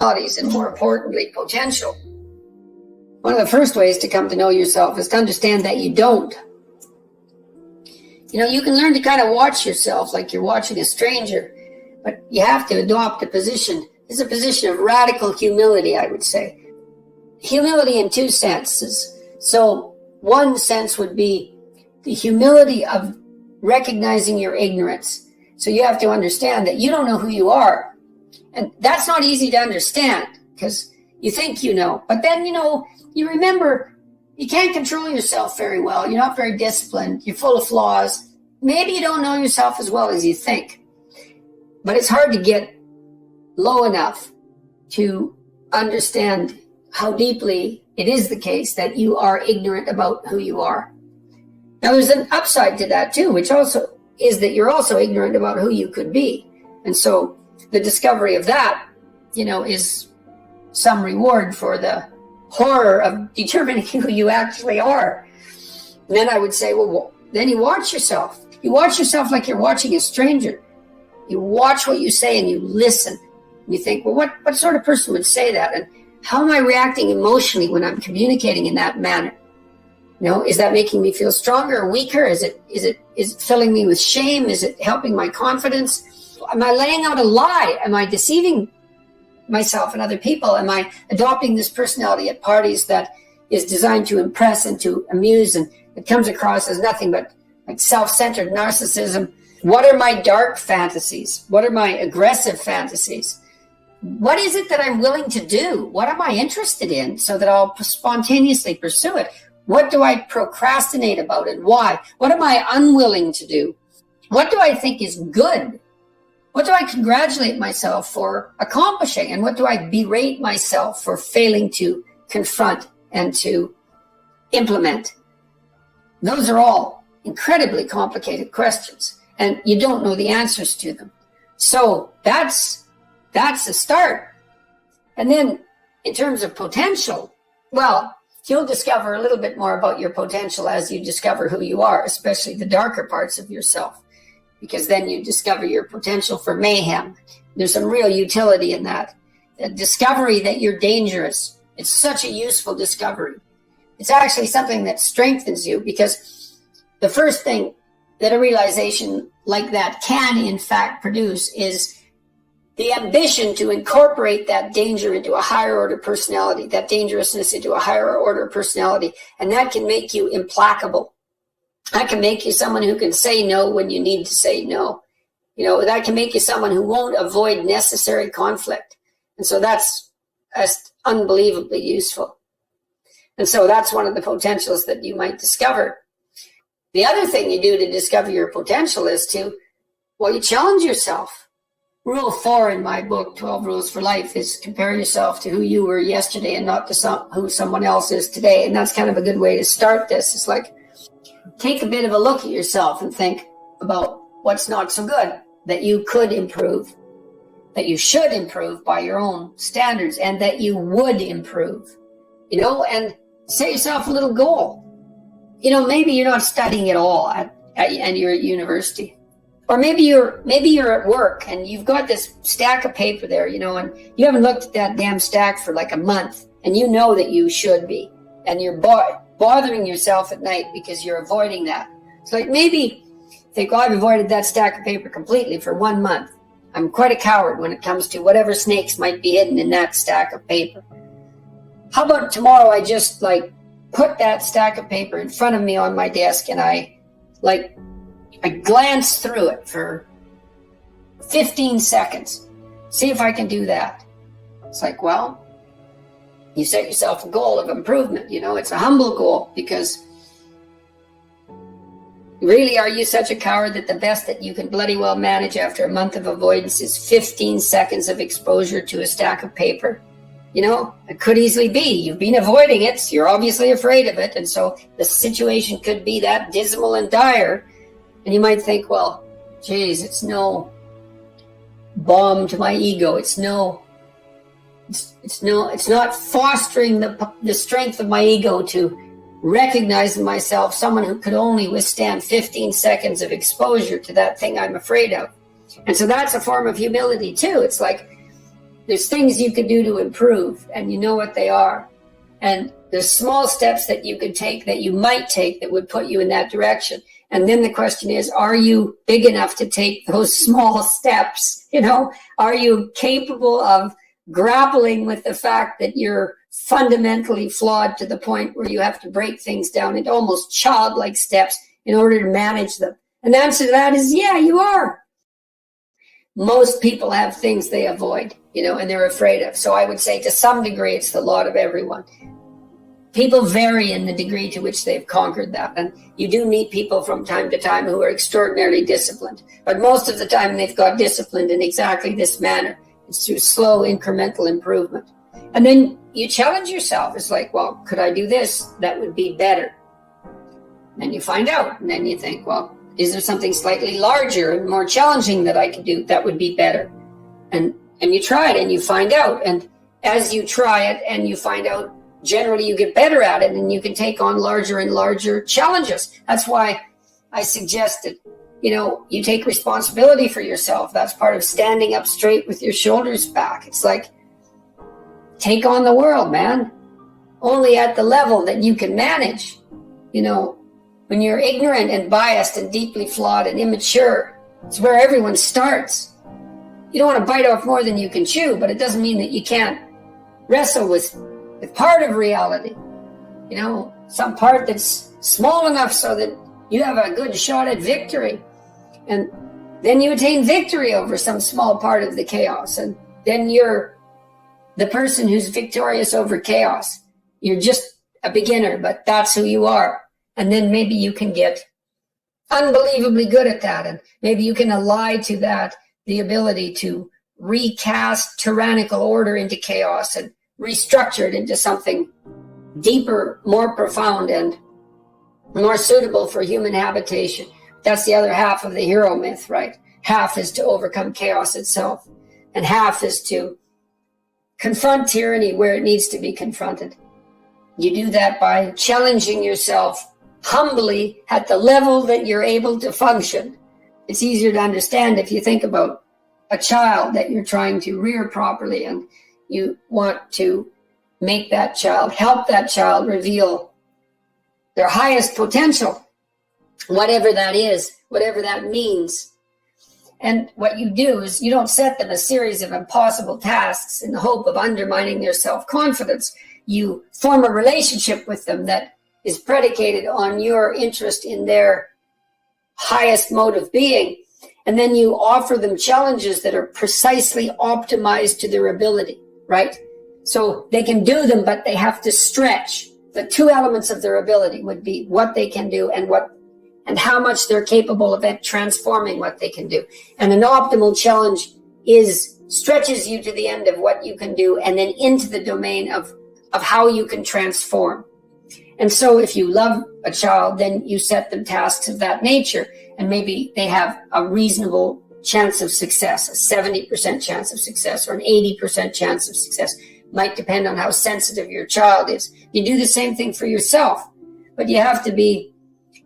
and more importantly, potential. One of the first ways to come to know yourself is to understand that you don't. You can learn to kind of watch yourself like you're watching a stranger, but you have to adopt a position. It's a position of radical humility, I would say. Humility in two senses. So one sense would be the humility of recognizing your ignorance. So you have to understand that you don't know who you are. And that's not easy to understand because you think you know. But then, you remember you can't control yourself very well. You're not very disciplined. You're full of flaws. Maybe you don't know yourself as well as you think. But it's hard to get low enough to understand how deeply it is the case that you are ignorant about who you are. Now, there's an upside to that, too, which also is that you're also ignorant about who you could be. And so the discovery of that, is some reward for the horror of determining who you actually are. And then I would say, well, then you watch yourself. You watch yourself like you're watching a stranger. You watch what you say and you listen. And you think, well, what sort of person would say that? And how am I reacting emotionally when I'm communicating in that manner? Is that making me feel stronger or weaker? Is it filling me with shame? Is it helping my confidence? Am I laying out a lie? Am I deceiving myself and other people? Am I adopting this personality at parties that is designed to impress and to amuse, and it comes across as nothing but like self-centered narcissism? What are my dark fantasies? What are my aggressive fantasies? What is it that I'm willing to do? What am I interested in so that I'll spontaneously pursue it? What do I procrastinate about and why? What am I unwilling to do? What do I think is good? What do I congratulate myself for accomplishing? And what do I berate myself for failing to confront and to implement? Those are all incredibly complicated questions, and you don't know the answers to them. So that's a start. And then in terms of potential, well, you'll discover a little bit more about your potential as you discover who you are, especially the darker parts of yourself, because then you discover your potential for mayhem. There's some real utility in that. The discovery that you're dangerous. It's such a useful discovery. It's actually something that strengthens you, because the first thing that a realization like that can, in fact, produce is the ambition to incorporate that danger into a higher order personality, that dangerousness into a higher order personality. And that can make you implacable. That can make you someone who can say no when you need to say no. That can make you someone who won't avoid necessary conflict. And so that's unbelievably useful. And so that's one of the potentials that you might discover. The other thing you do to discover your potential is you challenge yourself. Rule 4 in my book, 12 Rules for Life, is compare yourself to who you were yesterday and not to who someone else is today. And that's kind of a good way to start this. It's like, take a bit of a look at yourself and think about what's not so good, that you could improve, that you should improve by your own standards, and that you would improve, and set yourself a little goal. Maybe you're not studying at all and you're at university. Or maybe you're at work and you've got this stack of paper there, and you haven't looked at that damn stack for like a month, and you know that you should be, and you're bothering yourself at night because you're avoiding that. So like maybe think, I've avoided that stack of paper completely for 1 month. I'm quite a coward when it comes to whatever snakes might be hidden in that stack of paper. How about tomorrow I just put that stack of paper in front of me on my desk, and I glance through it for 15 seconds. See if I can do that. It's like, well, you set yourself a goal of improvement. It's a humble goal, because really, are you such a coward that the best that you can bloody well manage after a month of avoidance is 15 seconds of exposure to a stack of paper? It could easily be. You've been avoiding it, so you're obviously afraid of it, and so the situation could be that dismal and dire. And you might think, well, geez, it's no balm to my ego. It's not fostering the strength of my ego to recognize in myself someone who could only withstand 15 seconds of exposure to that thing I'm afraid of. And so that's a form of humility too. It's like, there's things you can do to improve, and you know what they are. And there's small steps that you could take, that you might take, that would put you in that direction. And then the question is, are you big enough to take those small steps? Are you capable of grappling with the fact that you're fundamentally flawed to the point where you have to break things down into almost childlike steps in order to manage them? And the answer to that is, yeah, you are. Most people have things they avoid, and they're afraid of. So I would say to some degree, it's the lot of everyone. People vary in the degree to which they've conquered that. And you do meet people from time to time who are extraordinarily disciplined. But most of the time, they've got disciplined in exactly this manner. It's through slow, incremental improvement. And then you challenge yourself. It's like, well, could I do this? That would be better. And you find out. And then you think, well, is there something slightly larger and more challenging that I could do that would be better? And you try it and you find out. And as you try it and you find out, generally you get better at it and you can take on larger and larger challenges. That's why I suggested, you take responsibility for yourself. That's part of standing up straight with your shoulders back. It's like, take on the world, man. Only at the level that you can manage. When you're ignorant and biased and deeply flawed and immature, it's where everyone starts. You don't want to bite off more than you can chew, but it doesn't mean that you can't wrestle with part of reality. Some part that's small enough so that you have a good shot at victory. And then you attain victory over some small part of the chaos. And then you're the person who's victorious over chaos. You're just a beginner, but that's who you are. And then maybe you can get unbelievably good at that. And maybe you can ally to that the ability to recast tyrannical order into chaos and restructure it into something deeper, more profound, and more suitable for human habitation. That's the other half of the hero myth, right? Half is to overcome chaos itself, and half is to confront tyranny where it needs to be confronted. You do that by challenging yourself humbly at the level that you're able to function. It's easier to understand if you think about a child that you're trying to rear properly, and you want to make that child, help that child reveal their highest potential, whatever that is, whatever that means. And what you do is you don't set them a series of impossible tasks in the hope of undermining their self-confidence. You form a relationship with them that is predicated on your interest in their highest mode of being. And then you offer them challenges that are precisely optimized to their ability, right? So they can do them, but they have to stretch. The two elements of their ability would be what they can do and how much they're capable of transforming what they can do. And an optimal challenge stretches you to the end of what you can do and then into the domain of how you can transform. And so if you love a child, then you set them tasks of that nature, and maybe they have a reasonable chance of success, a 70% chance of success or an 80% chance of success. Might depend on how sensitive your child is. You do the same thing for yourself, but you have to be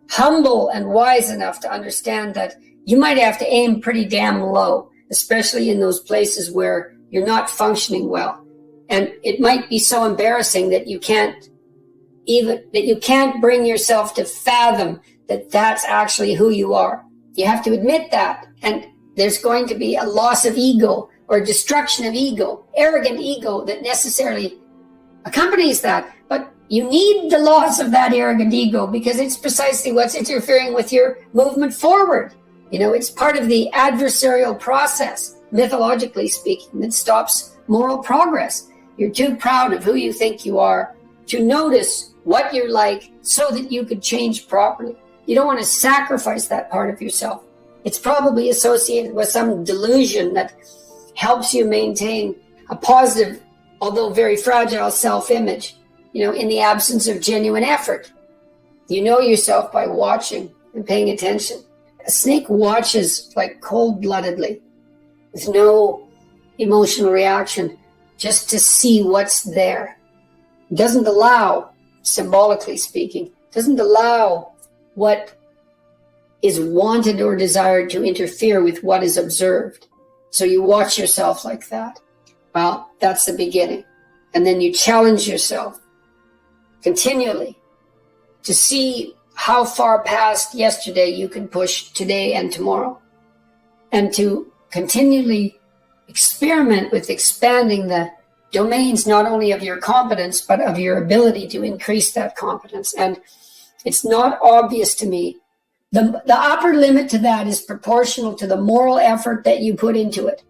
humble and wise enough to understand that you might have to aim pretty damn low, especially in those places where you're not functioning well. And it might be so embarrassing that you can't bring yourself to fathom that that's actually who you are. You have to admit that. And there's going to be a loss of ego or destruction of ego, arrogant ego that necessarily accompanies that. But you need the loss of that arrogant ego because it's precisely what's interfering with your movement forward. It's part of the adversarial process, mythologically speaking, that stops moral progress. You're too proud of who you think you are to notice what you're like so that you could change properly. You don't want to sacrifice that part of yourself. It's probably associated with some delusion that helps you maintain a positive, although very fragile self-image, in the absence of genuine effort. You know yourself by watching and paying attention. A snake watches like cold-bloodedly, with no emotional reaction, just to see what's there. It doesn't allow, symbolically speaking, doesn't allow what is wanted or desired to interfere with what is observed. So you watch yourself like that. Well, that's the beginning. And then you challenge yourself continually to see how far past yesterday you can push today and tomorrow, and to continually experiment with expanding the domains not only of your competence but of your ability to increase that competence. And it's not obvious to me. The upper limit to that is proportional to the moral effort that you put into it.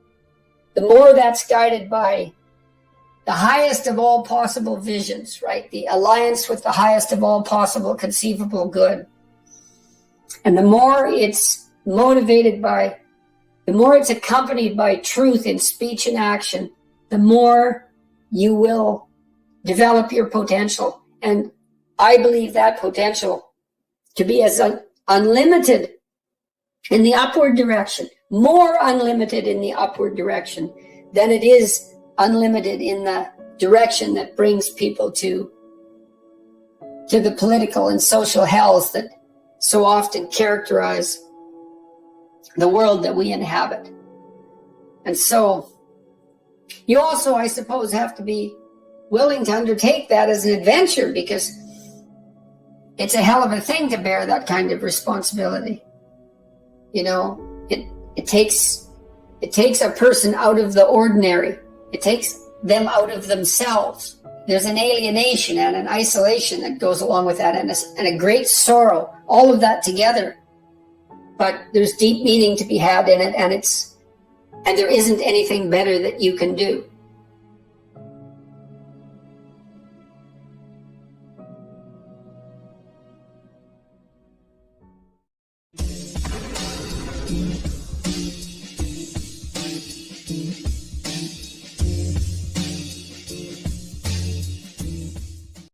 The more that's guided by the highest of all possible visions, right? The alliance with the highest of all possible conceivable good. And the more it's motivated by, the more it's accompanied by truth in speech and action, the more you will develop your potential. And I believe that potential to be as unlimited in the upward direction, more unlimited in the upward direction than it is unlimited in the direction that brings people to the political and social hells that so often characterize the world that we inhabit. And so you also, I suppose, have to be willing to undertake that as an adventure, because it's a hell of a thing to bear that kind of responsibility. You know, it takes a person out of the ordinary. It takes them out of themselves. There's an alienation and an isolation that goes along with that, and a great sorrow, all of that together. But there's deep meaning to be had in it, and there isn't anything better that you can do.